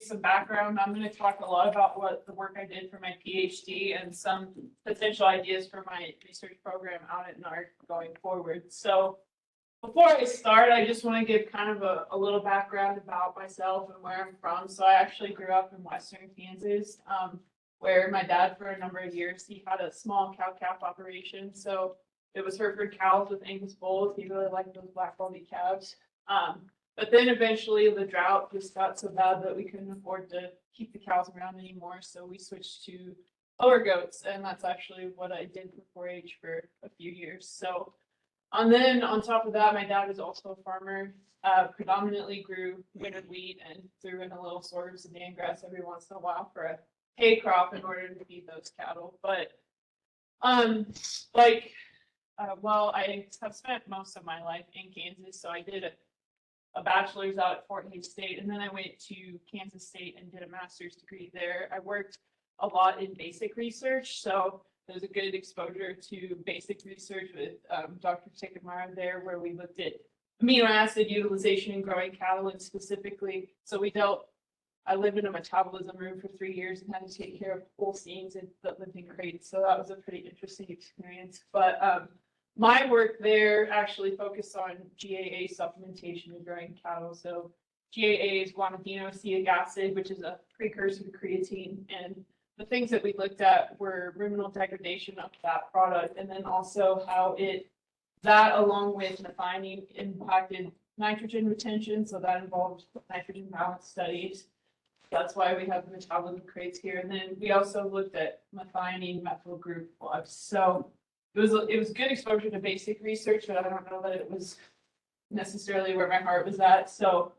some background. I'm going to talk a lot about what the work I did for my PhD and some potential ideas for my research program out at NARC going forward. So before I start, I just want to give kind of a little background about myself and where I'm from. So I actually grew up in Western Kansas, where my dad, for a number of years, he had a small cow-calf operation. So it was Hereford cows with Angus bulls. He really liked those black baldy calves. But then eventually the drought just got so bad that we couldn't afford to keep the cows around anymore. So we switched to lower goats, and that's actually what I did for forage for a few years. So, and then on top of that, my dad was also a farmer, predominantly grew winter wheat and threw in a little sort of Sudan grass every once in a while for a hay crop in order to feed those cattle. But well, I have spent most of my life in Kansas, so I did a bachelor's out at Fort Hays State, and then I went to Kansas State and did a master's degree there. I worked a lot in basic research, so there's a good exposure to basic research with Dr. Tickemara there, where we looked at amino acid utilization in growing cattle, and specifically, so I lived in a metabolism room for 3 years and had to take care of whole scenes that lived in crates, so that was a pretty interesting experience. But my work there actually focused on GAA supplementation in growing cattle. So GAA is guanidinoacetic acid, which is a precursor to creatine. And the things that we looked at were ruminal degradation of that product, and then also how that along with methionine impacted nitrogen retention. So that involved nitrogen balance studies. That's why we have the metabolism crates here. And then we also looked at methionine methyl group flux. So it was good exposure to basic research, but I don't know that it was necessarily where my heart was at. So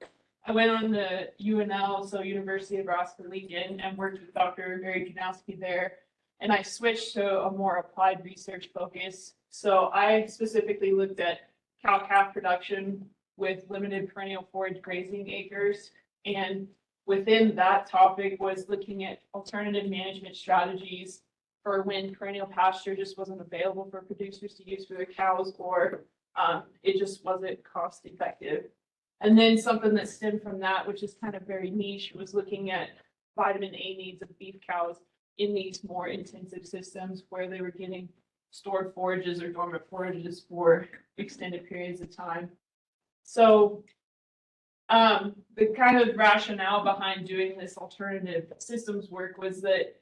I went on to UNL, so University of Nebraska-Lincoln, and worked with Dr. Mary Janowski there. And I switched to a more applied research focus. So I specifically looked at cow-calf production with limited perennial forage grazing acres. And within that topic was looking at alternative management strategies for when perennial pasture just wasn't available for producers to use for their cows, or it just wasn't cost effective. And then something that stemmed from that, which is kind of very niche, was looking at vitamin A needs of beef cows in these more intensive systems where they were getting stored forages or dormant forages for extended periods of time. So the kind of rationale behind doing this alternative systems work was that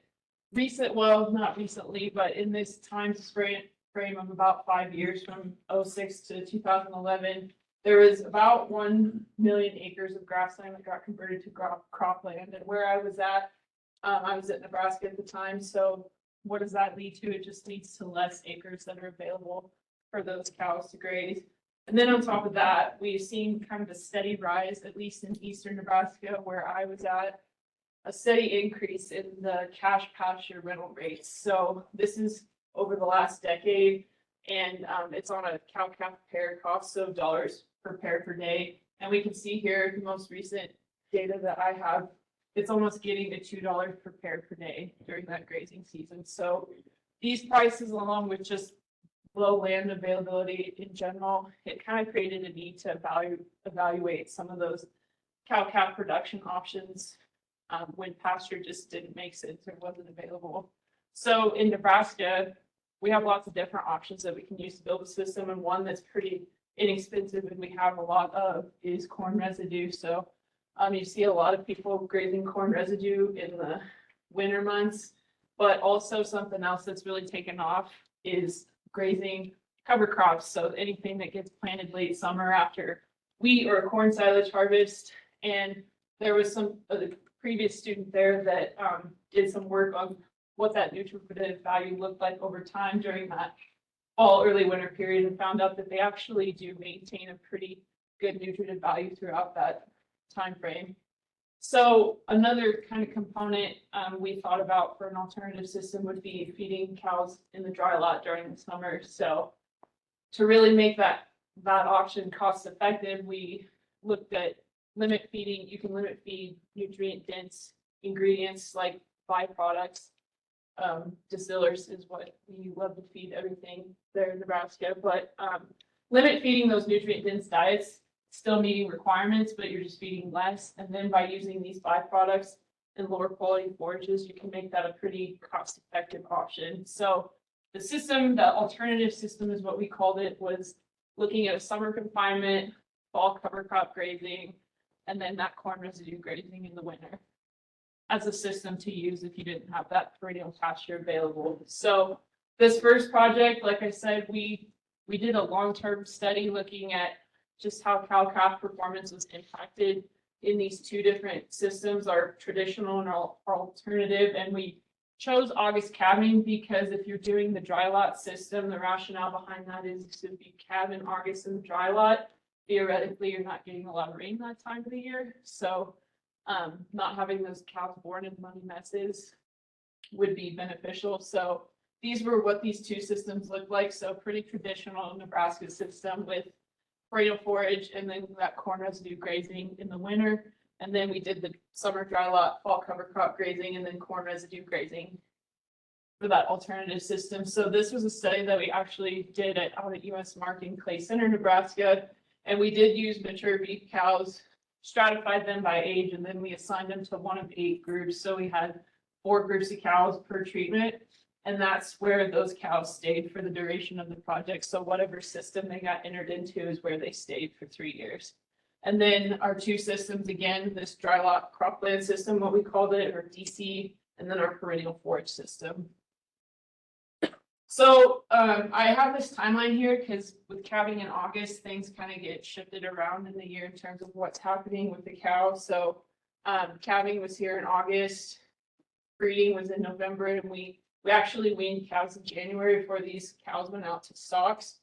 not recently, but in this time frame of about 5 years, from 2006 to 2011, there was about 1 million acres of grassland that got converted to cropland. And where I was at Nebraska at the time. So what does that lead to? It just leads to less acres that are available for those cows to graze. And then on top of that, we've seen kind of a steady rise, at least in eastern Nebraska, where I was at, a steady increase in the cash pasture rental rates. So this is over the last decade, and it's on a cow-calf pair cost of dollars per pair per day. And we can see here the most recent data that I have, it's almost getting to $2 per pair per day during that grazing season. So these prices, along with just low land availability in general, it kind of created a need to evaluate some of those cow-calf production options when pasture just didn't make sense or wasn't available. So in Nebraska, we have lots of different options that we can use to build a system, and one that's pretty inexpensive and we have a lot of is corn residue. So you see a lot of people grazing corn residue in the winter months, but also something else that's really taken off is grazing cover crops. So anything that gets planted late summer after wheat or corn silage harvest. And there was some previous student there that did some work on what that nutritive value looked like over time during that fall, early winter period, and found out that they actually do maintain a pretty good nutritive value throughout that time frame. So another kind of component we thought about for an alternative system would be feeding cows in the dry lot during the summer. So to really make that option cost effective, we looked at limit feeding. You can limit feed nutrient dense ingredients like byproducts. Distillers is what we love to feed everything there in Nebraska, but limit feeding those nutrient dense diets still meeting requirements, but you're just feeding less. And then by using these byproducts and lower quality forages, you can make that a pretty cost effective option. So the system, the alternative system is what we called it, was looking at a summer confinement, fall cover crop grazing, and then that corn residue grazing in the winter as a system to use if you didn't have that perennial pasture available. So this first project, like I said, we did a long-term study looking at just how cow calf performance was impacted in these two different systems, our traditional and our alternative. And we chose August calving because if you're doing the dry lot system, the rationale behind that is if you calve in August in the dry lot, theoretically you're not getting a lot of rain that time of the year. So not having those cows born in muddy messes would be beneficial. So these were what these two systems look like. So pretty traditional Nebraska system with perennial forage and then that corn residue grazing in the winter. And then we did the summer dry lot, fall cover crop grazing, and then corn residue grazing for that alternative system. So this was a study that we actually did out at US Mark in Clay Center, Nebraska. And we did use mature beef cows, stratified them by age, and then we assigned them to one of 8 groups. So we had 4 groups of cows per treatment. And that's where those cows stayed for the duration of the project. So whatever system they got entered into is where they stayed for 3 years. And then our 2 systems, again, this dry lot cropland system, what we called it, or DC, and then our perennial forage system. So I have this timeline here because with calving in August, things kind of get shifted around in the year in terms of what's happening with the cow. So calving was here in August, breeding was in November, and we actually weaned cows in January before these cows went out to stocks.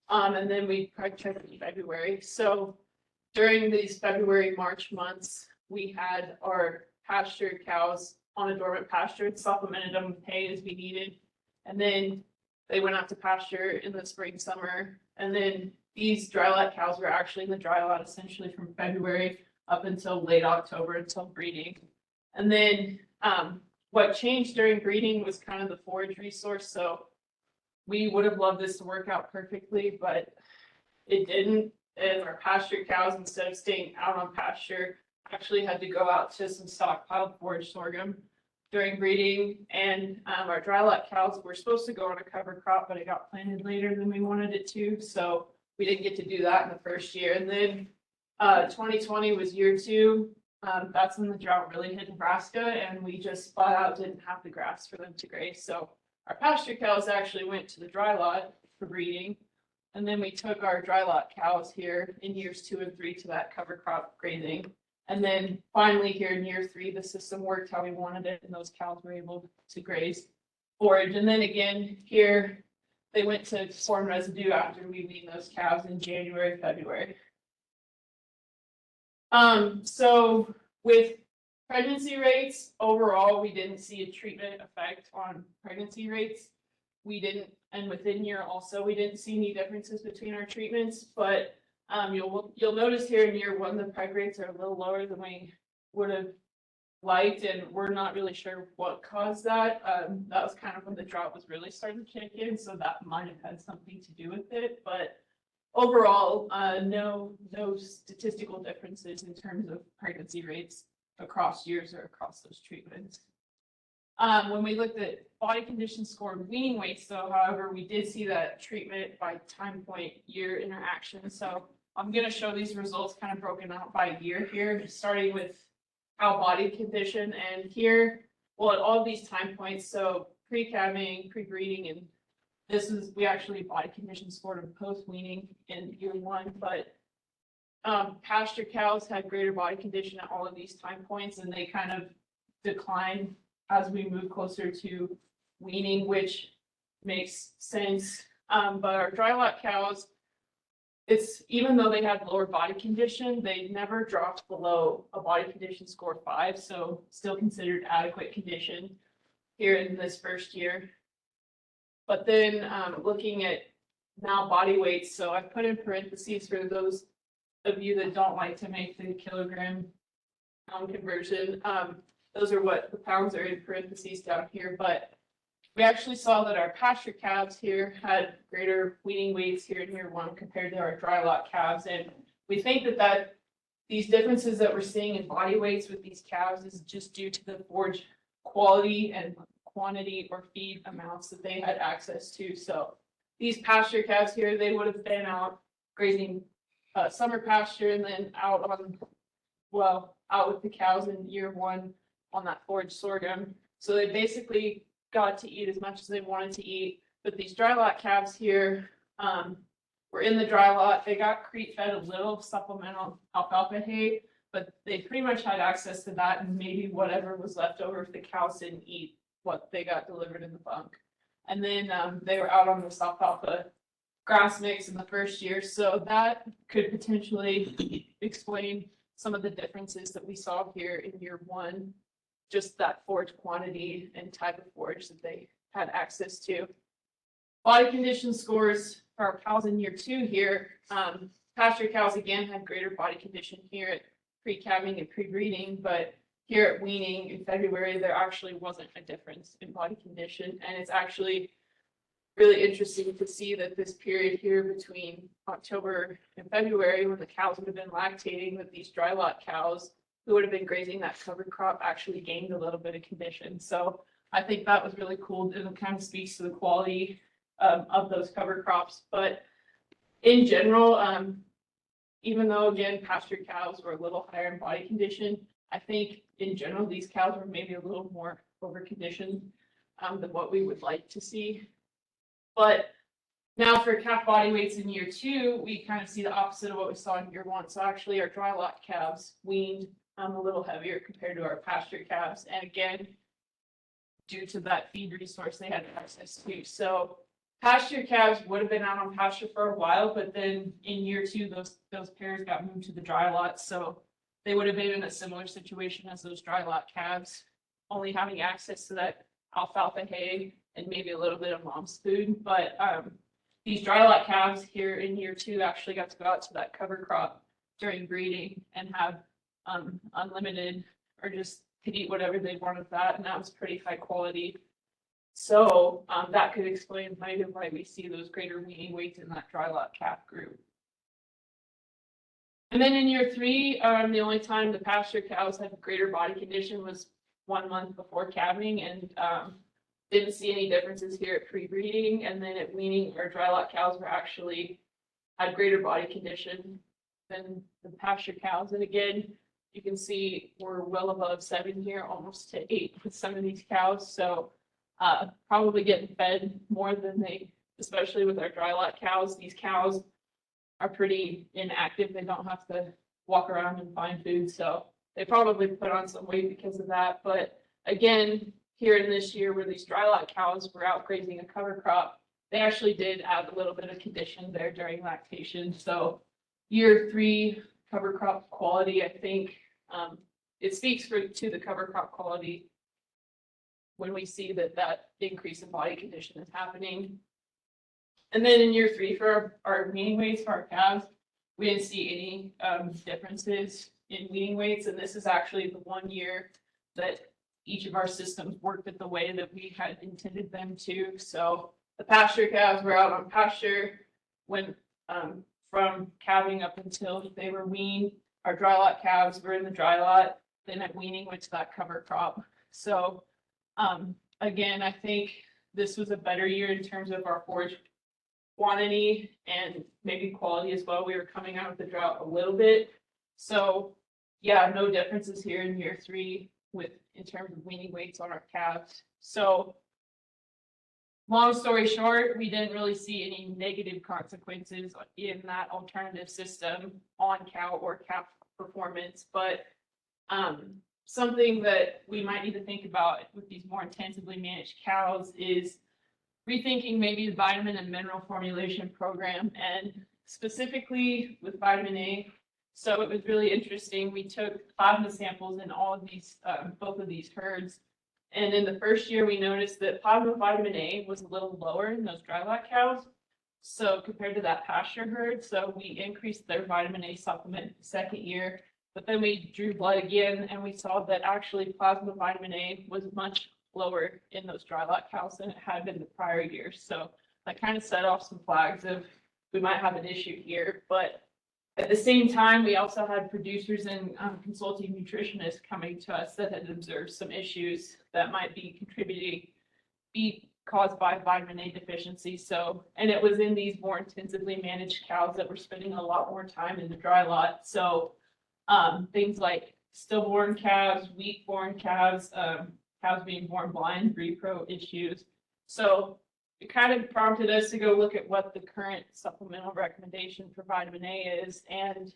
And then we checked in February. So during these February, March months, we had our pasture cows on a dormant pasture and supplemented them with hay as we needed. And then they went out to pasture in the spring, summer. And then these dry lot cows were actually in the dry lot essentially from February up until late October until breeding. And then what changed during breeding was kind of the forage resource. So we would have loved this to work out perfectly, but it didn't. And our pasture cows, instead of staying out on pasture, actually had to go out to some stockpiled forage sorghum during breeding. And our dry lot cows were supposed to go on a cover crop, but it got planted later than we wanted it to. So we didn't get to do that in the first year. And then 2020 was year 2. That's when the drought really hit Nebraska, and we just flat out didn't have the grass for them to graze. So our pasture cows actually went to the dry lot for breeding. And then we took our dry lot cows here in years 2 and 3 to that cover crop grazing. And then finally here in year 3, the system worked how we wanted it, and those cows were able to graze forage. And then again here, they went to corn residue after we weaned those cows in January, February. So with pregnancy rates, overall, we didn't see a treatment effect on pregnancy rates. We didn't, and within year also, we didn't see any differences between our treatments, but you'll notice here in year 1, the preg rates are a little lower than we would have liked, and we're not really sure what caused that. That was kind of when the drought was really starting to kick in, so that might have had something to do with it, but overall, no statistical differences in terms of pregnancy rates across years or across those treatments. When we looked at body condition score and weaning weights, though, however, we did see that treatment by time point year interaction. So I'm going to show these results kind of broken out by year here, starting with cow body condition. And here, well, at all of these time points, so pre-calving, pre-breeding, and this is, we actually body condition scored them post-weaning in year 1, but pasture cows had greater body condition at all of these time points, and they kind of decline as we move closer to weaning, which makes sense. But our dry lot cows, it's even though they had lower body condition, they never dropped below a body condition score 5, so still considered adequate condition here in this first year. But then looking at now body weights, so I put in parentheses for those of you that don't like to make the kilogram pound conversion. Those are what the pounds are in parentheses down here, but we actually saw that our pasture calves here had greater weaning weights here in year 1 compared to our dry lot calves, and we think that these differences that we're seeing in body weights with these cows is just due to the forage quality and quantity or feed amounts that they had access to. So these pasture calves here, they would have been out grazing summer pasture and then out on, well, out with the cows in year one on that forage sorghum. So they basically got to eat as much as they wanted to eat. But these dry lot calves here were in the dry lot. They got crete fed a little supplemental alfalfa hay, but they pretty much had access to that and maybe whatever was left over if the cows didn't eat what they got delivered in the bunk. And then they were out on this alfalfa grass mix in the first year. So that could potentially explain some of the differences that we saw here in year one, just that forage quantity and type of forage that they had access to. Body condition scores for our cows in year two here. Pasture cows again had greater body condition here at pre-calving and pre-breeding, but here at weaning in February, there actually wasn't a difference in body condition. And it's actually really interesting to see that this period here between October and February, when the cows would have been lactating, that these dry lot cows who would have been grazing that covered crop actually gained a little bit of condition. So I think that was really cool. It kind of speaks to the quality of those cover crops. But in general, even though again pasture cows were a little higher in body condition, I think in general these cows were maybe a little more over conditioned than what we would like to see. But now for calf body weights in year two, we kind of see the opposite of what we saw in year one. So actually our dry lot calves weaned a little heavier compared to our pasture calves. And again, due to that feed resource they had access to. So pasture calves would have been out on pasture for a while, but then in year two, those pairs got moved to the dry lot. So they would have been in a similar situation as those dry lot calves, only having access to that alfalfa hay and maybe a little bit of mom's food. But these dry lot calves here in year two actually got to go out to that cover crop during breeding and have unlimited, or just could eat whatever they wanted with that, and that was pretty high quality. So that could explain maybe why we see those greater weaning weights in that dry lot calf group. And then in year three, the only time the pasture cows had greater body condition was 1 month before calving, and didn't see any differences here at pre-breeding. And then at weaning, our dry lot cows were actually had greater body condition than the pasture cows. And again, you can see we're well above 7 here, almost to 8 with some of these cows. So probably getting fed more than they, especially with our dry lot cows. These cows are pretty inactive. They don't have to walk around and find food. So they probably put on some weight because of that. But again, here in this year where these dry lot cows were out grazing a cover crop, they actually did add a little bit of condition there during lactation. So year three cover crop quality, I think it speaks to the cover crop quality when we see that increase in body condition is happening. And then in year three for our weaning weights for our calves, we didn't see any differences in weaning weights. And this is actually the 1 year that each of our systems worked it the way that we had intended them to. So the pasture calves were out on pasture when from calving up until they were weaned. Our dry lot calves were in the dry lot, then at weaning went to that cover crop. So again, I think this was a better year in terms of our forage quantity and maybe quality as well. We were coming out of the drought a little bit. So yeah, no differences here in year three in terms of weaning weights on our calves. So long story short, we didn't really see any negative consequences in that alternative system on cow or calf performance, but something that we might need to think about with these more intensively managed cows is rethinking maybe the vitamin and mineral formulation program, and specifically with vitamin A. So it was really interesting. We took plasma samples in all of these, both of these herds. And in the first year, we noticed that plasma vitamin A was a little lower in those dry lot cows. So compared to that pasture herd, so we increased their vitamin A supplement the second year. But then we drew blood again, and we saw that actually plasma vitamin A was much lower in those dry lot cows than it had been the prior years. So that kind of set off some flags of we might have an issue here. But At the same time, we also had producers and consulting nutritionists coming to us that had observed some issues that might be caused by vitamin A deficiency. So, and it was in these more intensively managed cows that were spending a lot more time in the dry lot. So, things like stillborn calves, weak-born calves, cows being born blind, repro issues. So it kind of prompted us to go look at what the current supplemental recommendation for vitamin A is. And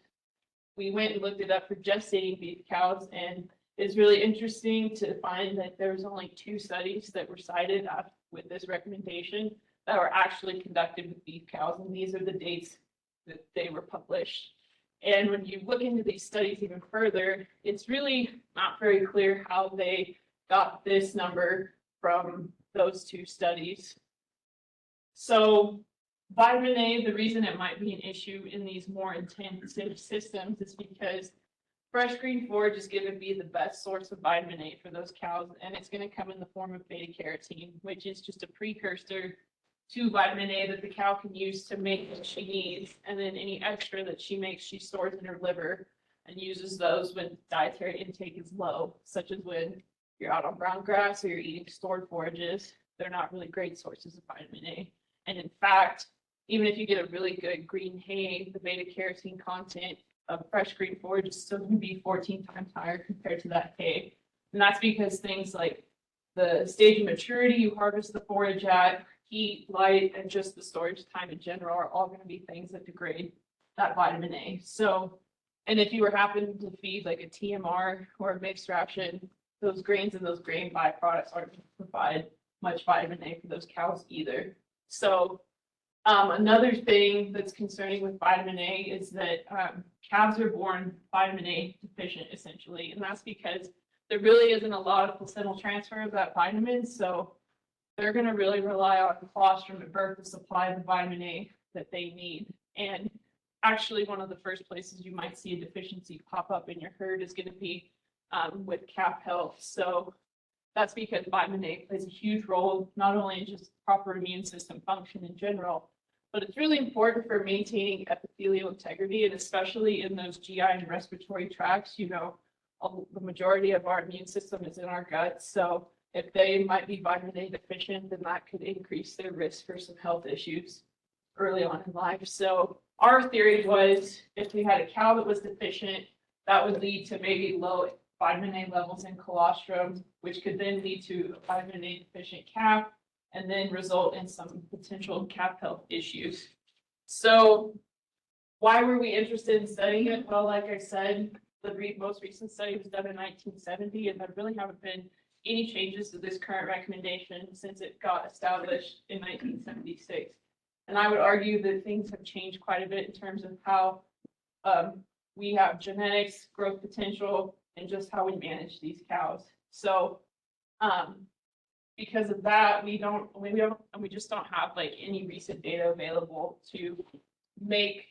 we went and looked it up for gestating beef cows. And it's really interesting to find that there was only 2 studies that were cited with this recommendation that were actually conducted with beef cows. And these are the dates that they were published. And when you look into these studies even further, it's really not very clear how they got this number from those 2 studies. So vitamin A, the reason it might be an issue in these more intensive systems is because fresh green forage is going to be the best source of vitamin A for those cows, and it's going to come in the form of beta carotene, which is just a precursor to vitamin A that the cow can use to make what she needs, and then any extra that she makes, she stores in her liver and uses those when dietary intake is low, such as when you're out on brown grass or you're eating stored forages. They're not really great sources of vitamin A. And in fact, even if you get a really good green hay, the beta carotene content of fresh green forage is still going to be 14 times higher compared to that hay. And that's because things like the stage of maturity you harvest the forage at, heat, light, and just the storage time in general are all going to be things that degrade that vitamin A. So, and if you were happen to feed like a TMR or a mixed ration, those grains and those grain byproducts aren't going to provide much vitamin A for those cows either. So another thing that's concerning with vitamin A is that calves are born vitamin A deficient essentially, and that's because there really isn't a lot of placental transfer of that vitamin. So they're going to really rely on colostrum at birth to supply the vitamin A that they need. And actually, one of the first places you might see a deficiency pop up in your herd is going to be with calf health. So that's because vitamin A plays a huge role, not only in just proper immune system function in general, but it's really important for maintaining epithelial integrity, and especially in those GI and respiratory tracts. You know, the majority of our immune system is in our guts. So if they might be vitamin A deficient, then that could increase their risk for some health issues early on in life. So our theory was if we had a cow that was deficient, that would lead to maybe low vitamin A levels in colostrum, which could then lead to a vitamin A deficient calf and then result in some potential calf health issues. So why were we interested in studying it? Well, like I said, the most recent study was done in 1970, and there really haven't been any changes to this current recommendation since it got established in 1976. And I would argue that things have changed quite a bit in terms of how we have genetics, growth potential, and just how we manage these cows. So because of that, we just don't have like any recent data available to make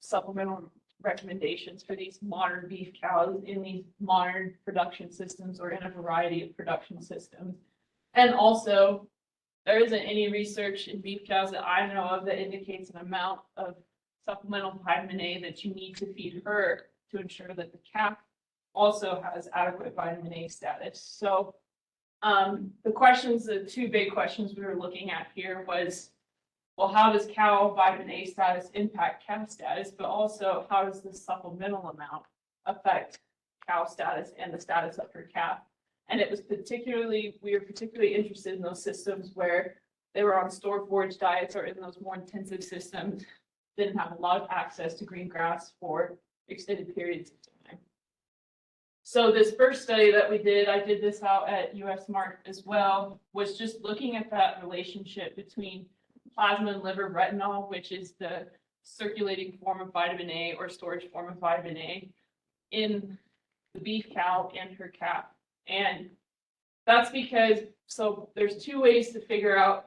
supplemental recommendations for these modern beef cows in these modern production systems or in a variety of production systems. And also, there isn't any research in beef cows that I know of that indicates an amount of supplemental vitamin A that you need to feed her to ensure that the calf also has adequate vitamin A status. So the 2 big questions we were looking at here was, well, how does cow vitamin A status impact calf status, but also how does the supplemental amount affect cow status and the status of her calf? And we were particularly interested in those systems where they were on stored forage diets or in those more intensive systems, didn't have a lot of access to green grass for extended periods of time. So this first study that we did, I did this out at US Mark as well, was just looking at that relationship between plasma and liver retinol, which is the circulating form of vitamin A or storage form of vitamin A in the beef cow and her calf. And that's because, so there's 2 ways to figure out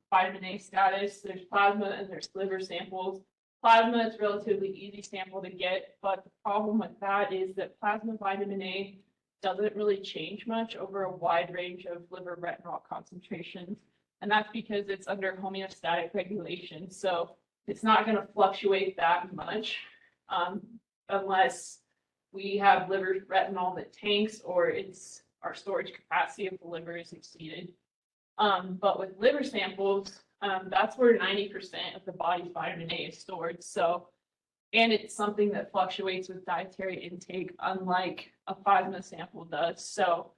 vitamin A status. There's plasma and there's liver samples. Plasma is relatively easy sample to get, but the problem with that is that plasma vitamin A doesn't really change much over a wide range of liver retinol concentrations. And that's because it's under homeostatic regulation. So it's not going to fluctuate that much. unless we have liver retinol that tanks or it's our storage capacity of the liver is exceeded. But with liver samples, that's where 90% of the body's vitamin A is stored. So, and it's something that fluctuates with dietary intake, unlike a plasma sample does. So,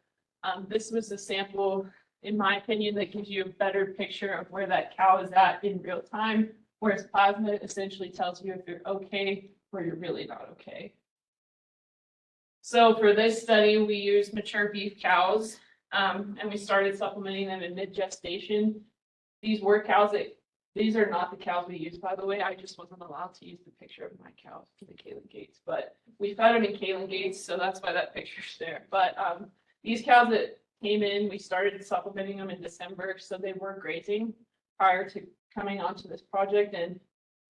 this was a sample, in my opinion, that gives you a better picture of where that cow is at in real time, whereas plasma essentially tells you if you're okay or you're really not okay. So for this study, we used mature beef cows, and we started supplementing them in mid-gestation. These were cows that, these are not the cows we used, by the way. I just wasn't allowed to use the picture of my cows for the Kaylin Gates, but we fed them in Kaylin Gates, so that's why that picture's there. But these cows that came in, we started supplementing them in December, so they were grazing prior to coming onto this project, and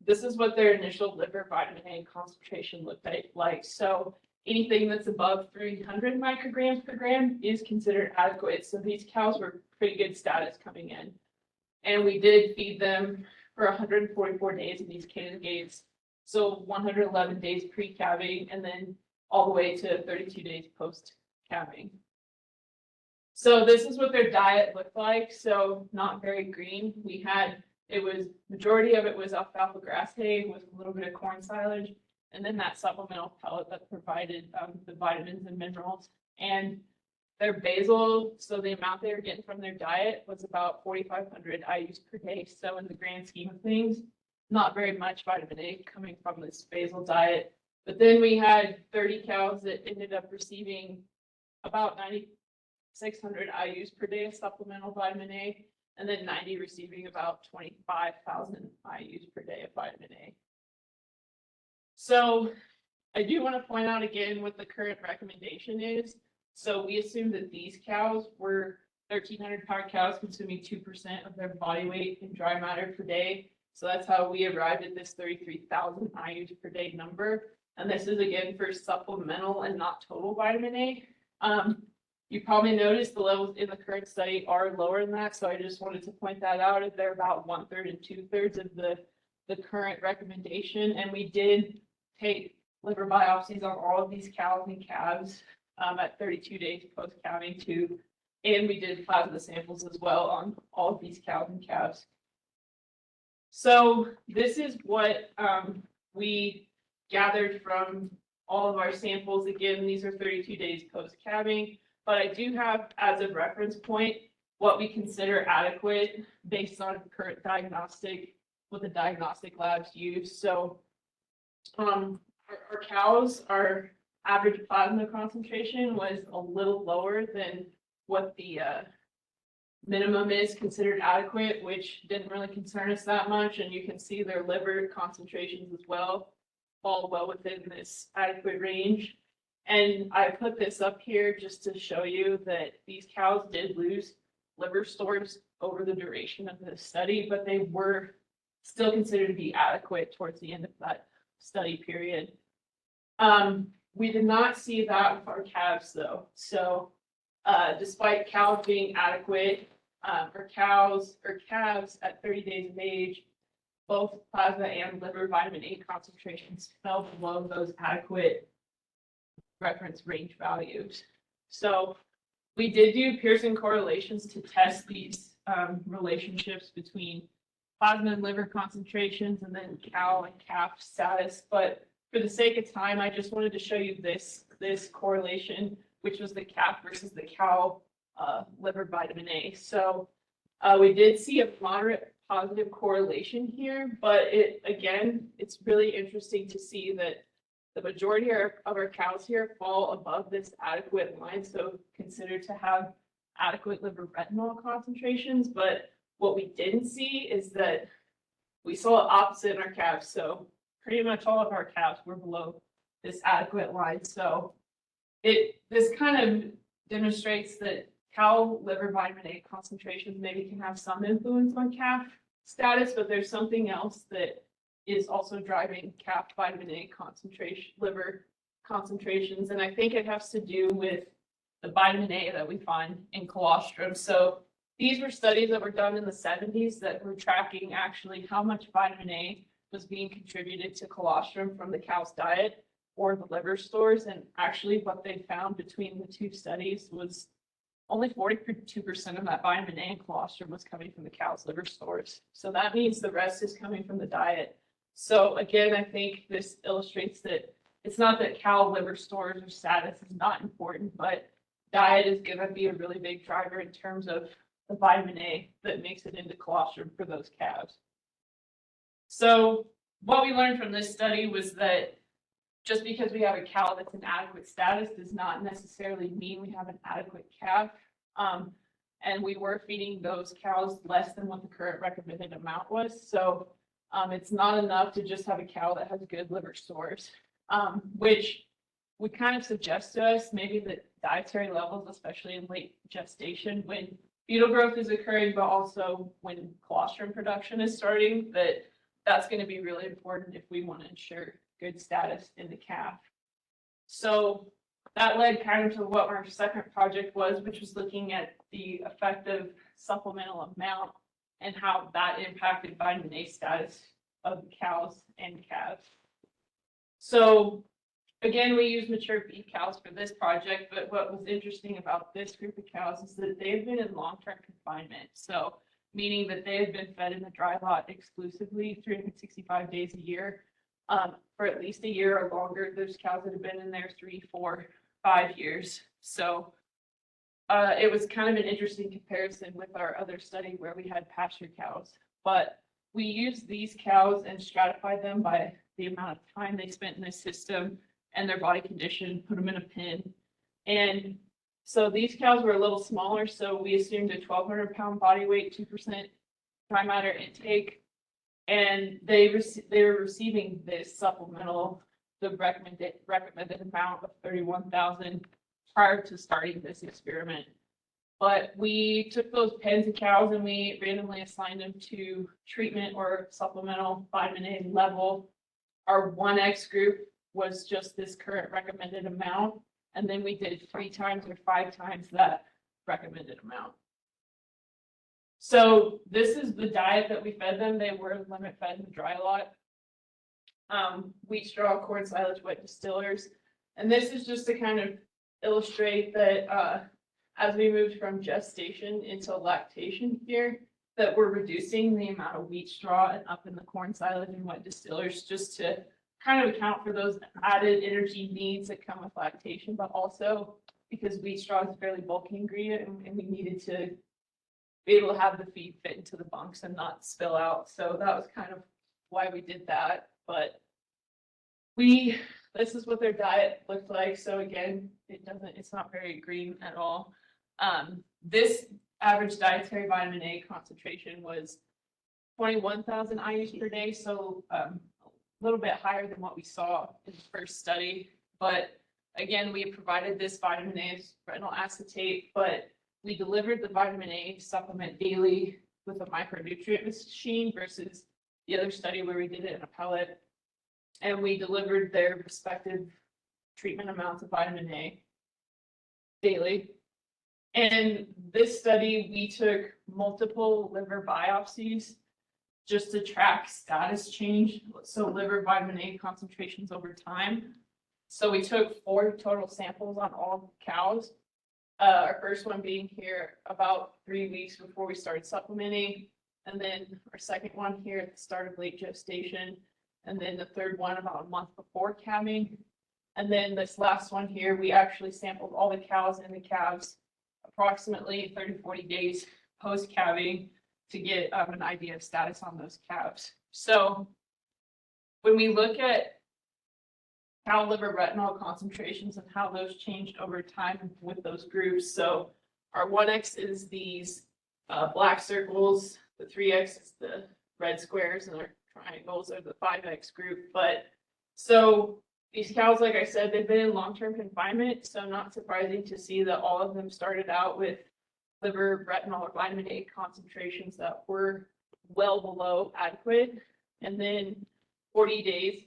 this is what their initial liver vitamin A concentration looked like. So anything that's above 300 micrograms per gram is considered adequate. So these cows were pretty good status coming in. And we did feed them for 144 days in these Kaylin Gates. So 111 days pre-calving and then all the way to 32 days post-calving. So this is what their diet looked like. So not very green. We had, it was, majority of it was alfalfa grass hay with a little bit of corn silage, and then that supplemental pellet that provided the vitamins and minerals. And their basal, so the amount they were getting from their diet was about 4,500 IUs per day. So in the grand scheme of things, not very much vitamin A coming from this basal diet. But then we had 30 cows that ended up receiving about 9,600 IUs per day of supplemental vitamin A, and then 90 receiving about 25,000 IUs per day of vitamin A. So I do want to point out again what the current recommendation is. So we assume that these cows were 1,300 pound cows consuming 2% of their body weight in dry matter per day. So that's how we arrived at this 33,000 IUs per day number. And this is again for supplemental and not total vitamin A. You probably noticed the levels in the current study are lower than that. So I just wanted to point that out. They're about 1/3 and 2/3 of the current recommendation. And we did take liver biopsies on all of these cows and calves at 32 days post-calving too. And we did plasma samples as well on all of these cows and calves. So this is what we gathered from all of our samples. Again, these are 32 days post-calving, but I do have as a reference point what we consider adequate based on current diagnostic, what the diagnostic labs use. So our cows, our average plasma concentration was a little lower than what the minimum is considered adequate, which didn't really concern us that much. And you can see their liver concentrations as well fall well within this adequate range. And I put this up here just to show you that these cows did lose liver stores over the duration of the study, but they were still considered to be adequate towards the end of that study period. We did not see that with our calves though. So despite cows being adequate, our calves at 30 days of age, both plasma and liver vitamin A concentrations fell below those adequate reference range values. So we did do Pearson correlations to test these relationships between plasma and liver concentrations and then cow and calf status. But for the sake of time, I just wanted to show you this correlation, which was the calf versus the cow liver vitamin A. So we did see a moderate positive correlation here, but it's really interesting to see that the majority of our cows here fall above this adequate line, so considered to have adequate liver retinol concentrations. But what we didn't see is that we saw opposite in our calves. So pretty much all of our calves were below this adequate line. So this kind of demonstrates that cow liver vitamin A concentrations maybe can have some influence on calf status, but there's something else that is also driving calf vitamin A concentration, liver concentrations. And I think it has to do with the vitamin A that we find in colostrum. So these were studies that were done in the 70s that were tracking actually how much vitamin A was being contributed to colostrum from the cow's diet or the liver stores. And actually what they found between the two studies was only 42% of that vitamin A and colostrum was coming from the cow's liver stores. So that means the rest is coming from the diet. So again, I think this illustrates that it's not that cow liver stores or status is not important, but diet is going to be a really big driver in terms of the vitamin A that makes it into colostrum for those calves. So what we learned from this study was that just because we have a cow that's in adequate status does not necessarily mean we have an adequate calf. And we were feeding those cows less than what the current recommended amount was. So it's not enough to just have a cow that has good liver stores, which would kind of suggest to us maybe that dietary levels, especially in late gestation, when fetal growth is occurring, but also when colostrum production is starting, that's going to be really important if we want to ensure good status in the calf. So that led kind of to what our second project was, which was looking at the effective supplemental amount and how that impacted vitamin A status of the cows and calves. So again, we use mature beef cows for this project, but what was interesting about this group of cows is that they've been in long-term confinement. So meaning that they have been fed in the dry lot exclusively 365 days a year for at least a year or longer. There's cows that have been in there 3, 4, 5 years. So it was kind of an interesting comparison with our other study where we had pasture cows. But we used these cows and stratified them by the amount of time they spent in this system and their body condition, put them in a pen. And so these cows were a little smaller, so we assumed a 1,200 pound body weight, 2% dry matter intake. And they were receiving this supplemental, the recommended amount of 31,000 prior to starting this experiment. But we took those pens of cows and we randomly assigned them to treatment or supplemental vitamin A level. Our 1X group was just this current recommended amount. And then we did 3 times or 5 times that recommended amount. So this is the diet that we fed them. They were limit fed in the dry lot. Wheat straw, corn silage, wet distillers. And this is just to kind of illustrate that as we moved from gestation into lactation here, that we're reducing the amount of wheat straw and up in the corn silage and wet distillers just to kind of account for those added energy needs that come with lactation, but also because wheat straw is a fairly bulky ingredient and we needed to be able to have the feed fit into the bunks and not spill out. So that was kind of why we did that. But this is what their diet looked like. So again, it's not very green at all. This average dietary vitamin A concentration was 21,000 IUs per day. So a little bit higher than what we saw in the first study. But again, we provided this vitamin A as retinol acetate, but we delivered the vitamin A supplement daily with a micronutrient machine versus the other study where we did it in a pellet. And we delivered their respective treatment amounts of vitamin A daily. And this study, we took multiple liver biopsies just to track status change. So liver vitamin A concentrations over time. So we took 4 total samples on all cows. Our first one being here about 3 weeks before we started supplementing. And then our second one here at the start of late gestation. And then the third one about a month before calving. And then this last one here, we actually sampled all the cows and the calves approximately 30-40 days post-calving to get an idea of status on those calves. So when we look at cow liver retinol concentrations and how those changed over time with those groups. So our 1X is these black circles, the 3X is the red squares, and our triangles are the 5X group. But so these cows, like I said, they've been in long-term confinement, so not surprising to see that all of them started out with liver retinol or vitamin A concentrations that were well below adequate. And then 40 days,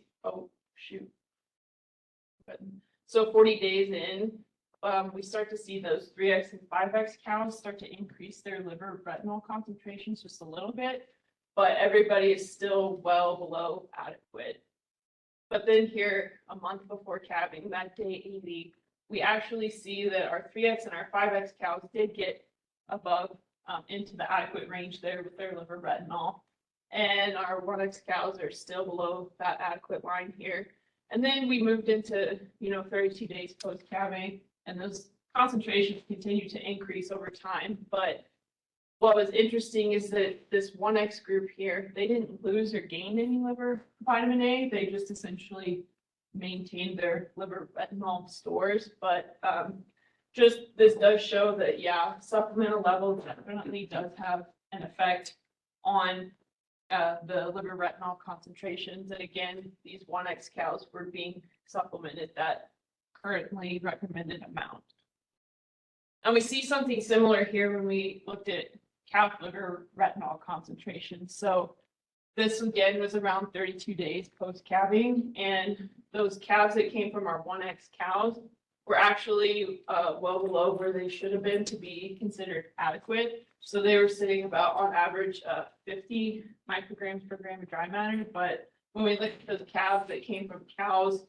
so 40 days in, we start to see those 3X and 5X cows start to increase their liver retinol concentrations just a little bit. but everybody is still well below adequate. But then here, a month before calving, that day 80, we actually see that our 3X and our 5X cows did get above into the adequate range there with their liver retinol. And our 1X cows are still below that adequate line here. And then we moved into, 32 days post-calving, and those concentrations continue to increase over time. But what was interesting is that this 1X group here, they didn't lose or gain any liver vitamin A. They just essentially maintained their liver retinol stores. But just this does show that, yeah, supplemental level definitely does have an effect on the liver retinol concentrations. And again, these 1X cows were being supplemented that currently recommended amount. And we see something similar here when we looked at calf liver retinol concentration. So this again was around 32 days post-calving, and those calves that came from our 1X cows were actually well below where they should have been to be considered adequate. So they were sitting about on average 50 micrograms per gram of dry matter. But when we look at those calves that came from cows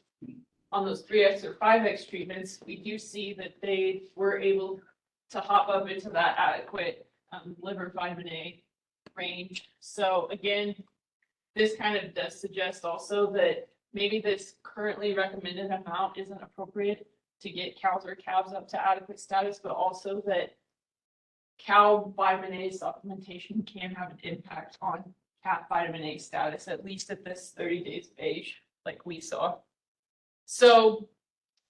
on those 3X or 5X treatments, we do see that they were able to hop up into that adequate liver vitamin A range. So again, this kind of does suggest also that maybe this currently recommended amount isn't appropriate to get cows or calves up to adequate status, but also that cow vitamin A supplementation can have an impact on calf vitamin A status, at least at this 30 days beige, like we saw. So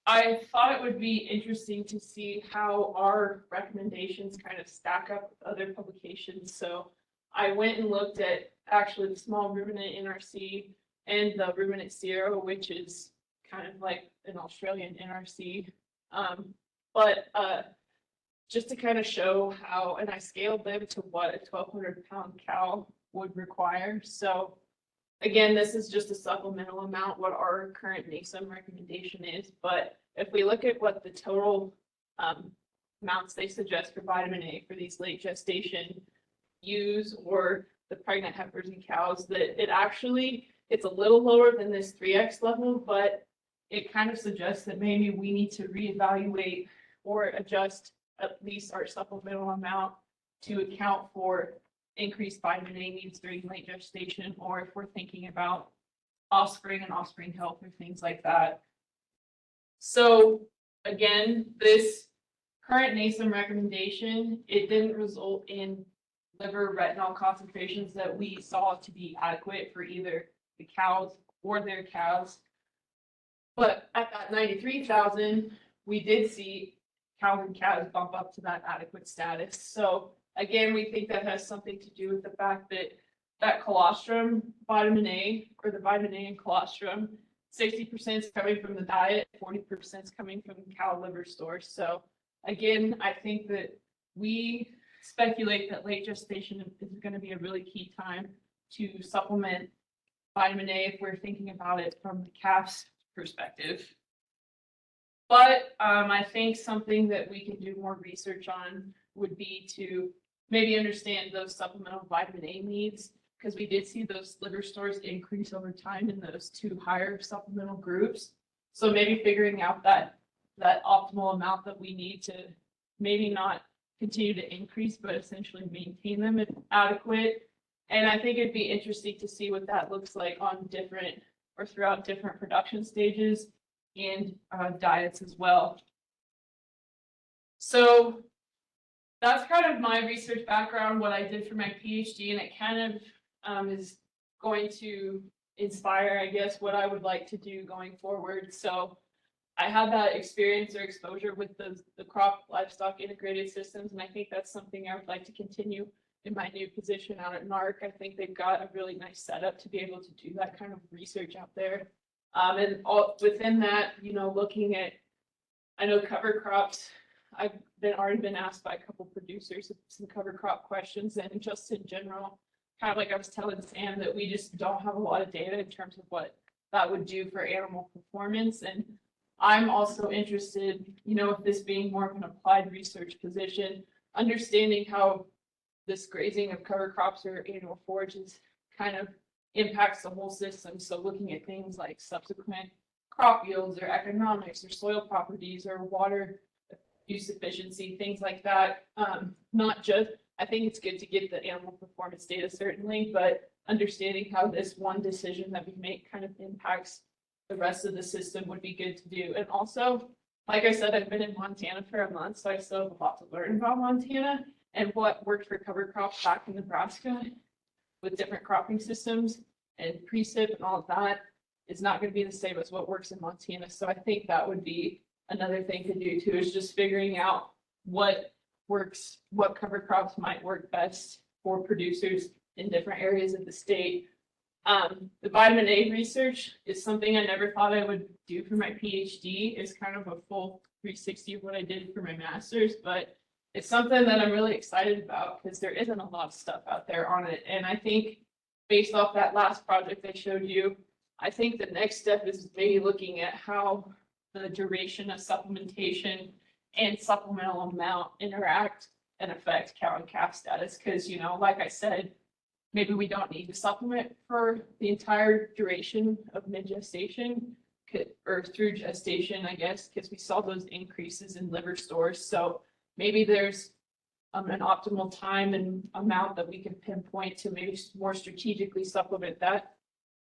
I thought it would be interesting to see how our recommendations kind of stack up with other publications. So I went and looked at actually the small ruminant NRC and the ruminant Speer, which is kind of like an Australian NRC. Just to kind of show how, and I scaled them to what a 1,200-pound cow would require. So again, this is just a supplemental amount, what our current NASEM recommendation is. But if we look at what the total amounts they suggest for vitamin A for these late gestation ewes or the pregnant heifers and cows, that it's a little lower than this 3X level, but it kind of suggests that maybe we need to reevaluate or adjust at least our supplemental amount to account for increased vitamin A needs during late gestation, or if we're thinking about offspring and offspring health or things like that. So again, this current NASEM recommendation, it didn't result in liver retinol concentrations that we saw to be adequate for either the cows or their calves. But at that 93,000, we did see cows and calves bump up to that adequate status. So again, we think that has something to do with the fact that that colostrum vitamin A, or the vitamin A in colostrum, 60% is coming from the diet, 40% is coming from cow liver stores. So again, I think that we speculate that late gestation is going to be a really key time to supplement vitamin A if we're thinking about it from the calf's perspective. But I think something that we can do more research on would be to maybe understand those supplemental vitamin A needs, because we did see those liver stores increase over time in those two higher supplemental groups. So maybe figuring out that optimal amount that we need to maybe not continue to increase, but essentially maintain them at adequate. And I think it'd be interesting to see what that looks like on different or throughout different production stages and diets as well. So that's kind of my research background, what I did for my PhD, and it kind of is going to inspire, I guess, what I would like to do going forward. So I had that experience or exposure with the crop livestock integrated systems, and I think that's something I would like to continue in my new position out at NARC. I think they've got a really nice setup to be able to do that kind of research out there. And within that, looking at, I know cover crops, I've already been asked by a couple producers some cover crop questions, and just in general, kind of like I was telling Sam, that we just don't have a lot of data in terms of what that would do for animal performance. And I'm also interested, with this being more of an applied research position, understanding how this grazing of cover crops or annual forages kind of impacts the whole system. So looking at things like subsequent crop yields or economics or soil properties or water use efficiency, things like that. Not just, I think it's good to get the animal performance data certainly, but understanding how this one decision that we make kind of impacts the rest of the system would be good to do. And also, like I said, I've been in Montana for a month, so I still have a lot to learn about Montana and what worked for cover crops back in Nebraska with different cropping systems and precip and all of that is not going to be the same as what works in Montana. So I think that would be another thing to do too, is just figuring out what works, what cover crops might work best for producers in different areas of the state. The vitamin A research is something I never thought I would do for my PhD. It's kind of a full 360 of what I did for my master's, but it's something that I'm really excited about because there isn't a lot of stuff out there on it. And I think based off that last project I showed you, I think the next step is maybe looking at how the duration of supplementation and supplemental amount interact and affect cow and calf status. Because, you know, like I said, maybe we don't need to supplement for the entire duration of mid-gestation or through gestation, I guess, because we saw those increases in liver stores. So maybe there's an optimal time and amount that we can pinpoint to maybe more strategically supplement that.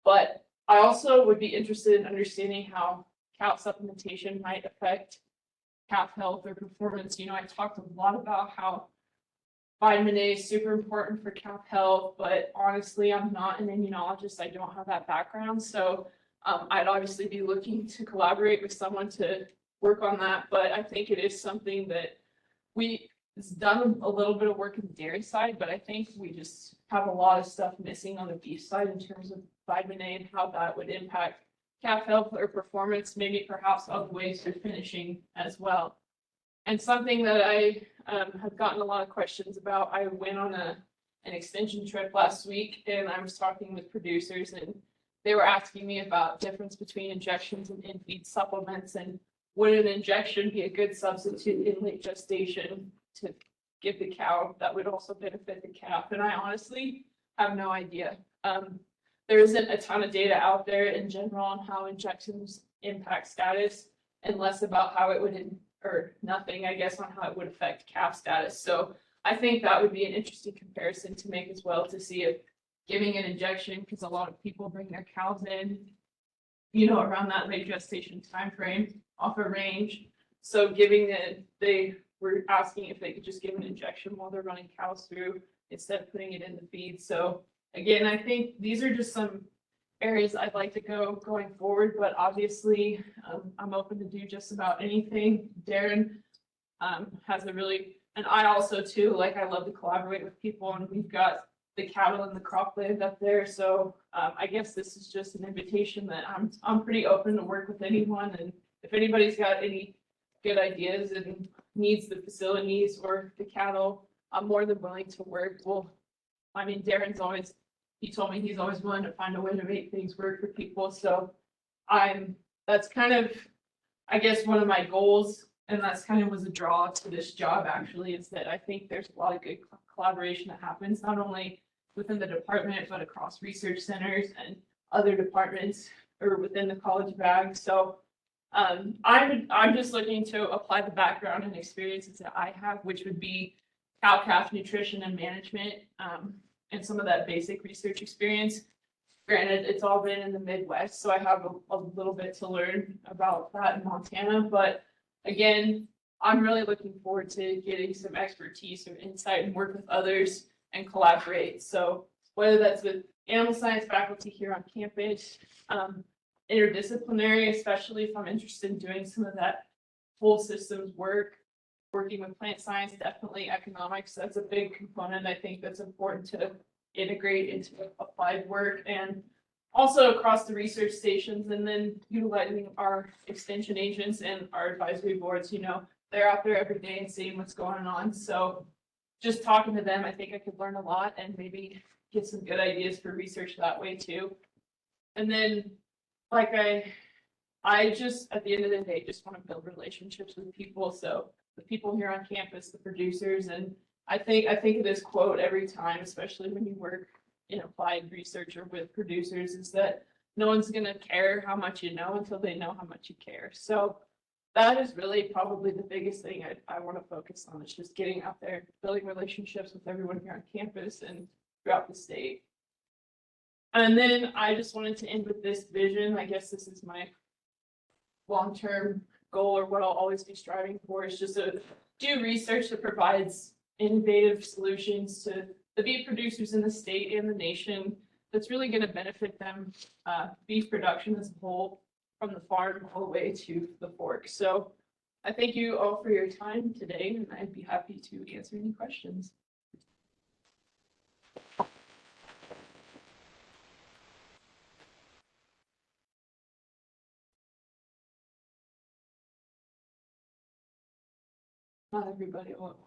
But I also would be interested in understanding how cow supplementation might affect calf health or performance. You know, I talked a lot about how vitamin A is super important for calf health, but honestly, I'm not an immunologist. I don't have that background. So I'd obviously be looking to collaborate with someone to work on that. But I think it is something that it's done a little bit of work in the dairy side, but I think we just have a lot of stuff missing on the beef side in terms of vitamin A and how that would impact calf health or performance, maybe perhaps other ways of finishing as well. And something that I have gotten a lot of questions about, I went on an extension trip last week and I was talking with producers and they were asking me about difference between injections and in-feed supplements and would an injection be a good substitute in late gestation to give the cow that would also benefit the calf? And I honestly have no idea. There isn't a ton of data out there in general on how injections impact status and less about how it would, or nothing, I guess, on how it would affect calf status. So I think that would be an interesting comparison to make as well, to see if giving an injection, because a lot of people bring their cows in, you know, around that late gestation time frame off a range. So they were asking if they could just give an injection while they're running cows through instead of putting it in the feed. So again, I think these are just some areas I'd like to go going forward, but obviously I'm open to do just about anything. Darren has a really, and I also too, like I love to collaborate with people, and we've got the cattle and the cropland up there. So I guess this is just an invitation that I'm pretty open to work with anyone. And if anybody's got any good ideas and needs the facilities or the cattle, I'm more than willing to work. Well, I mean, he told me he's always willing to find a way to make things work for people. So that's kind of, I guess, one of my goals. And that's kind of was a draw to this job actually, is that I think there's a lot of good collaboration that happens, not only within the department, but across research centers and other departments or within the college bag. So I'm just looking to apply the background and experiences that I have, which would be cow-calf nutrition and management, and some of that basic research experience. Granted, it's all been in the Midwest, so I have a little bit to learn about that in Montana. But again, I'm really looking forward to getting some expertise or insight and work with others and collaborate. So whether that's with animal science faculty here on campus, interdisciplinary, especially if I'm interested in doing some of that whole systems work, working with plant science, definitely economics. That's a big component. I think that's important to integrate into applied work, and also across the research stations, and then utilizing our extension agents and our advisory boards. You know, they're out there every day and seeing what's going on. So just talking to them, I think I could learn a lot and maybe get some good ideas for research that way too. And then like I just, at the end of the day, just want to build relationships with people. So the people here on campus, the producers, and I think of this quote every time, especially when you work in applied research or with producers, is that no one's gonna care how much you know until they know how much you care. So that is really probably the biggest thing I want to focus on, is just getting out there, building relationships with everyone here on campus and throughout the state. And then I just wanted to end with this vision. I guess this is my long-term goal, or what I'll always be striving for, is just to do research that provides innovative solutions to the beef producers in the state and the nation that's really going to benefit them, beef production as a whole, from the farm all the way to the fork. So I thank you all for your time today, and I'd be happy to answer any questions. Not everybody will.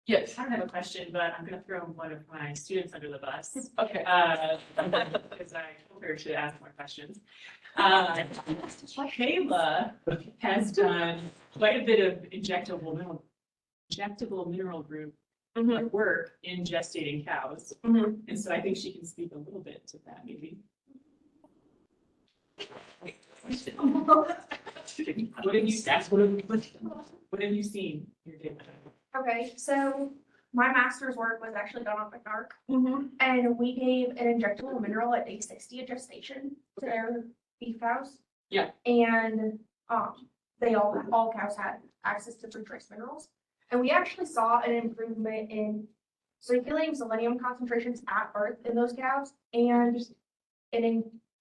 Yes. I don't have a question, but I'm gonna throw one of my students under the bus. Okay. Because I told her to ask more questions. Kayla has done quite a bit of injectable mineral group Mhm. work in gestating cows. Mhm. And so I think she can speak a little bit to that, maybe. What have you seen? Your data? Okay, so my master's work was actually done on NARC, Mhm. and we gave an injectable mineral at day 60 of gestation to their beef cows. Yeah. And they all cows had access to free trace minerals, and we actually saw an improvement in circulating selenium concentrations at birth in those cows, and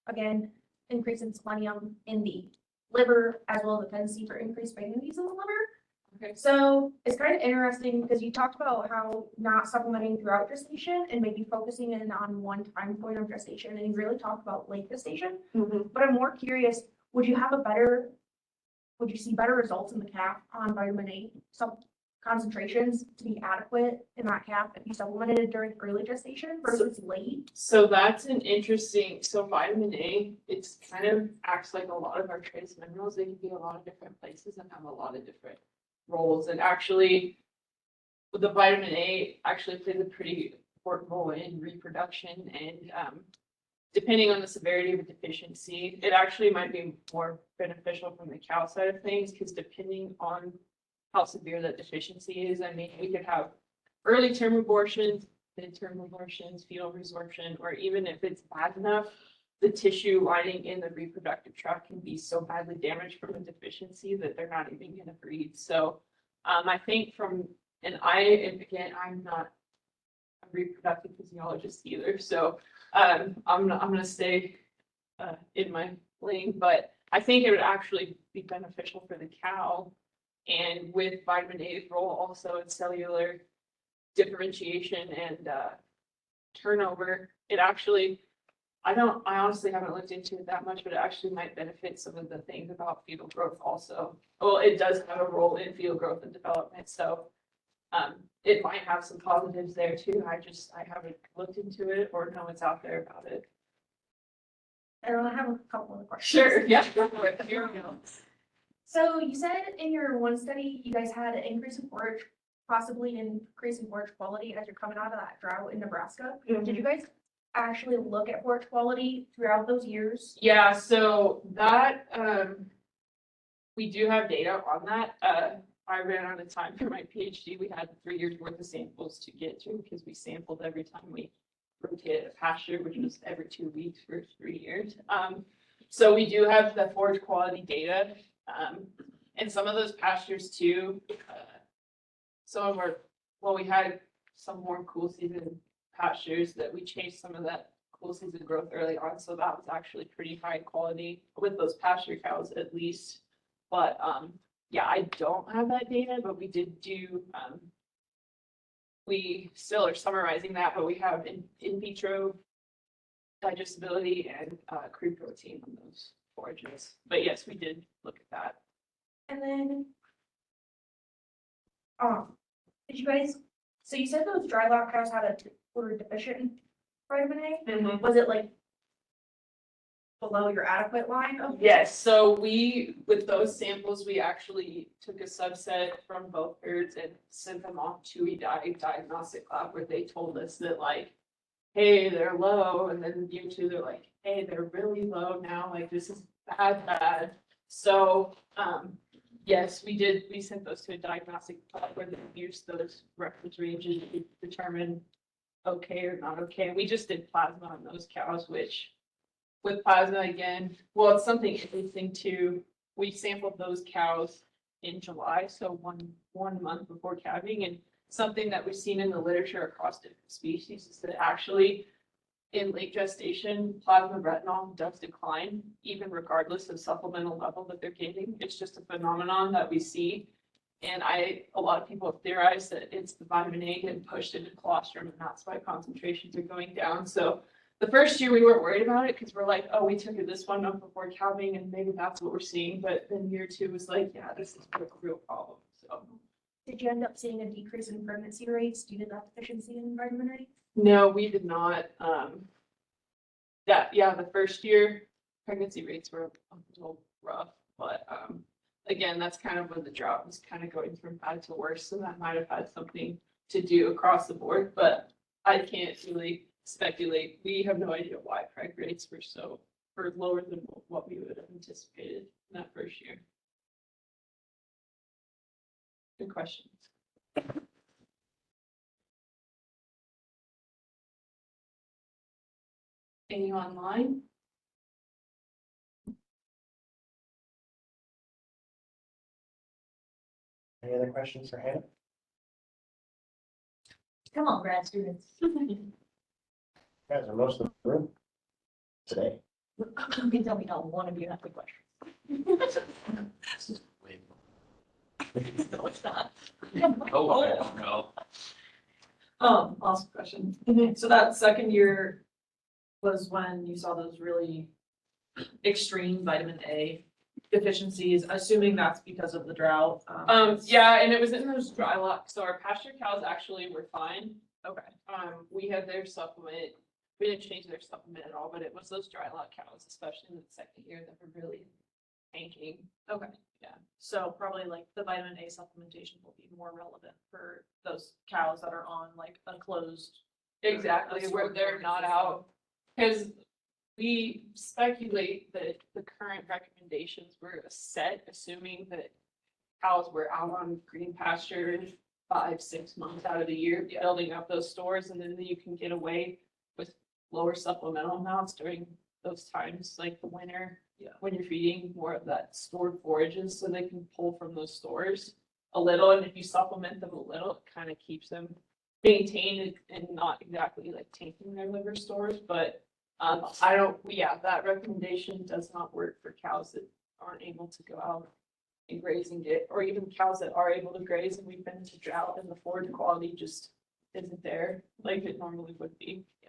again increase in selenium in the liver, as well as the tendency for increased manganese in the liver. Okay. So it's kind of interesting because you talked about how not supplementing throughout gestation and maybe focusing in on one time point of gestation, and you really talked about late gestation. Mhm. But I'm more curious, would you see better results in the calf on vitamin A concentrations to be adequate in that calf if you supplemented it during early gestation versus late? So that's an interesting, so vitamin A, it's kind of acts like a lot of our trace minerals. They can be a lot of different places and have a lot of different roles. And actually, the vitamin A actually plays a pretty important role in reproduction, and depending on the severity of a deficiency, it actually might be more beneficial from the cow side of things, because depending on how severe that deficiency is, I mean, we could have early term abortions, mid-term abortions, fetal resorption, or even if it's bad enough, the tissue lining in the reproductive tract can be so badly damaged from a deficiency that they're not even going to breed. So I think and again, I'm not a reproductive physiologist either, so I'm going to stay in my lane, but I think it would actually be beneficial for the cow. And with vitamin A's role also in cellular differentiation and turnover, it actually, I honestly haven't looked into it that much, but it actually might benefit some of the things about fetal growth also. Well, it does have a role in fetal growth and development, so it might have some positives there too. I haven't looked into it or know what's out there about it. And I have a couple of questions. Sure, yeah, go for it. Here we go. So you said in your one study, you guys had an increase in forage, possibly an increase in forage quality as you're coming out of that drought in Nebraska. Did you guys actually look at forage quality throughout those years? Yeah, so that, we do have data on that. I ran out of time for my PhD. We had 3 years worth of samples to get to, because we sampled every time we rotated a pasture, which was every 2 weeks for 3 years. So we do have the forage quality data. And some of those pastures too, we had some more cool season pastures that we changed some of that cool season growth early on. So that was actually pretty high quality with those pasture cows at least. But yeah, I don't have that data, but we did do, we still are summarizing that, but we have in vitro digestibility and crude protein on those forages. But yes, we did look at that. And then, did you guys, so you said those dry lot cows were deficient in vitamin A? Was it like below your adequate line of? Yes, so with those samples, we actually took a subset from both herds records and sent them off to a diagnostic lab where they told us that like, hey, they're low, and then year two, they're like, hey, they're really low now, like this is bad. So, yes, we sent those to a diagnostic lab where they used those reference ranges to determine okay or not okay. We just did plasma on those cows, which with plasma again, well, it's something interesting too. We sampled those cows in July, so one month before calving, and something that we've seen in the literature across different species is that actually in late gestation, plasma retinol does decline, even regardless of supplemental level that they're getting. It's just a phenomenon that we see. And a lot of people have theorized that it's the vitamin A getting pushed into colostrum, and that's why concentrations are going down. So the first year we weren't worried about it because we're like, oh, we took it this one month before calving and maybe that's what we're seeing. But then year two was like, yeah, this is a real problem. So Did you end up seeing a decrease in pregnancy rates due to that deficiency in vitamin A? no, we did not. The first year pregnancy rates were a little rough, but again, that's kind of when the drought was kind of going from bad to worse, so that might have had something to do across the board, but I can't really speculate. We have no idea why preg rates were lower than what we would have anticipated in that first year. Good questions. Any online? Any other questions for Hannah? Come on, grad students. Guys are most of the room today. You can tell me not one of you have a question. No, it's not. Oh, no. Awesome question. So that second year was when you saw those really extreme vitamin A deficiencies, assuming that's because of the drought. Yeah, and it was in those dry lots, so our pasture cows actually were fine. Okay. We had their supplement, we didn't change their supplement at all, but it was those dry lot cows, especially in the second year, that were really tanking. Okay, yeah. So probably like the vitamin A supplementation will be more relevant for those cows that are on like a closed. Exactly, That's where what they're we're not focusing out, because we speculate that the current recommendations were set, assuming that cows were out on green pasture 5-6 months out of the year, building up those stores, and then you can get away with lower supplemental amounts during those times, like the winter. Yeah. When you're feeding more of that stored forages, so they can pull from those stores a little, and if you supplement them a little, it kind of keeps them maintained and not exactly like tanking their liver stores, but that recommendation does not work for cows that aren't able to go out and graze and get, or even cows that are able to graze, and we've been into drought and the forage quality just isn't there like it normally would be. Yeah.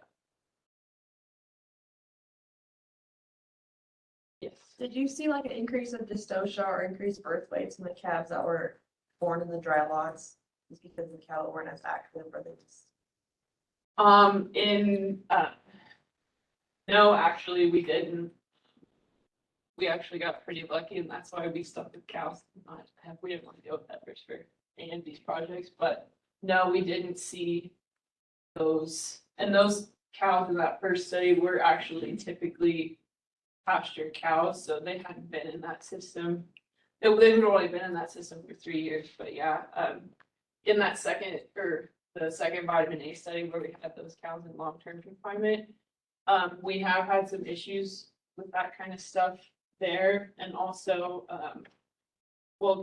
Yes. Did you see like an increase of dystocia or increased birth weights in the calves that were born in the dry lots? Just because the cattle weren't as active or they just. No, actually, we didn't. We actually got pretty lucky, and that's why we stuck with cows. We didn't want to deal with heifers for any of these projects, but no, we didn't see those. And those cows in that first study were actually typically pasture cows, so they hadn't been in that system. They had only been in that system for 3 years, but yeah, in that the second vitamin A study where we had those cows in long-term confinement, we have had some issues with that kind of stuff there, and also,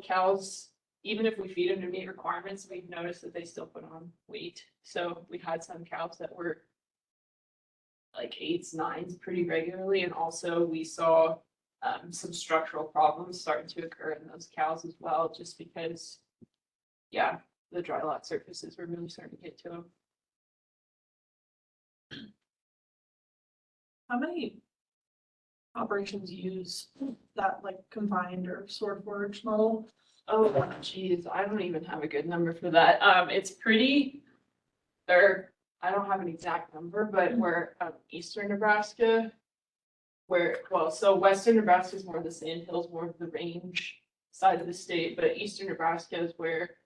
cows, even if we feed them to meet requirements, we've noticed that they still put on weight. So we had some cows that were like 8s, 9s pretty regularly, and also we saw some structural problems starting to occur in those cows as well, just because, yeah, the dry lot surfaces were really starting to get to them. How many operations use that like confined or stored forage model? Oh, geez, I don't even have a good number for that. It's pretty, I don't have an exact number, but we're eastern Nebraska, so western Nebraska is more of the sand hills, more of the range side of the state, but eastern Nebraska is where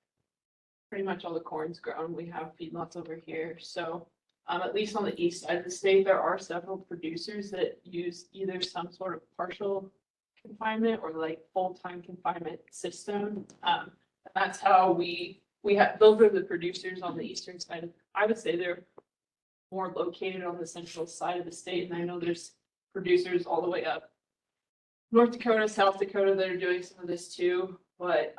much all the corn's grown. We have feedlots over here, so. At least on the east side of the state, there are several producers that use either some sort of partial confinement or like full-time confinement system. That's how we have, those are the producers on the eastern side of, I would say they're more located on the central side of the state, and I know there's producers all the way up North Dakota, South Dakota that are doing some of this too, but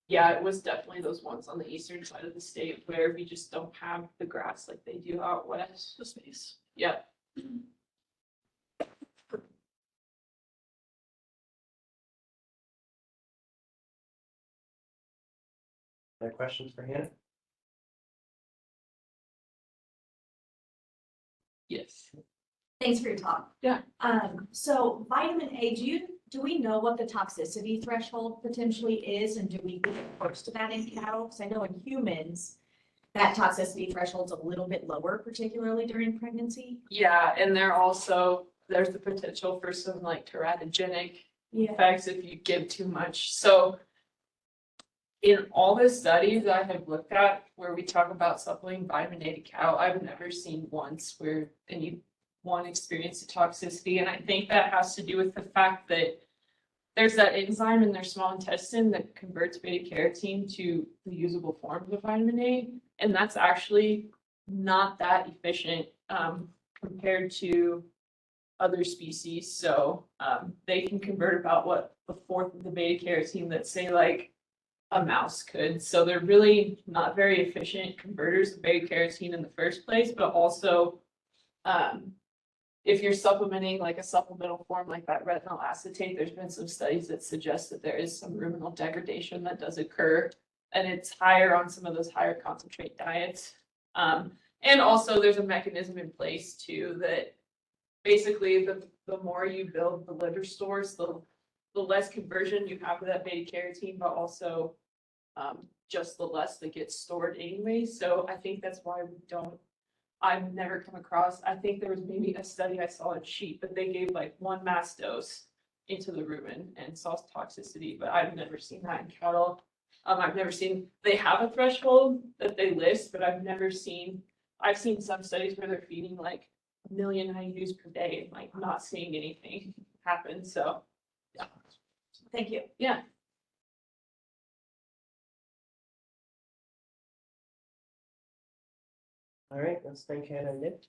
yeah, it was definitely those ones on the eastern side of the state where we just don't have the grass like they do out west. The space. Yeah. Other questions for Hannah? Yes. Thanks for your talk. Yeah. So vitamin A, do we know what the toxicity threshold potentially is, and do we get close to that in cattle? Because I know in humans, that toxicity threshold's a little bit lower, particularly during pregnancy. Yeah, and there's the potential for some like teratogenic Yeah. effects if you give too much. So in all the studies I have looked at where we talk about supplementing vitamin A to cow, I've never seen once where anyone experienced a toxicity. And I think that has to do with the fact that there's that enzyme in their small intestine that converts beta carotene to the usable forms of vitamin A. And that's actually not that efficient compared to other species. So they can convert about a fourth of the beta carotene that say like a mouse could. So they're really not very efficient converters of beta carotene in the first place, but also if you're supplementing like a supplemental form like that retinol acetate, there's been some studies that suggest that there is some ruminal degradation that does occur, and it's higher on some of those higher concentrate diets. And also there's a mechanism in place too that basically the more you build the liver stores, the less conversion you have of that beta carotene, but also just the less that gets stored anyway. So I think that's why I've never come across, I think there was maybe a study I saw in sheep, but they gave like 1 mass dose into the rumen and saw toxicity, but I've never seen that in cattle. I've never seen, they have a threshold that they list, but I've seen some studies where they're feeding like 1 million IUs per day and like not seeing anything happen. So, yeah. Thank you. Yeah. All right, let's thank Hannah and Nick.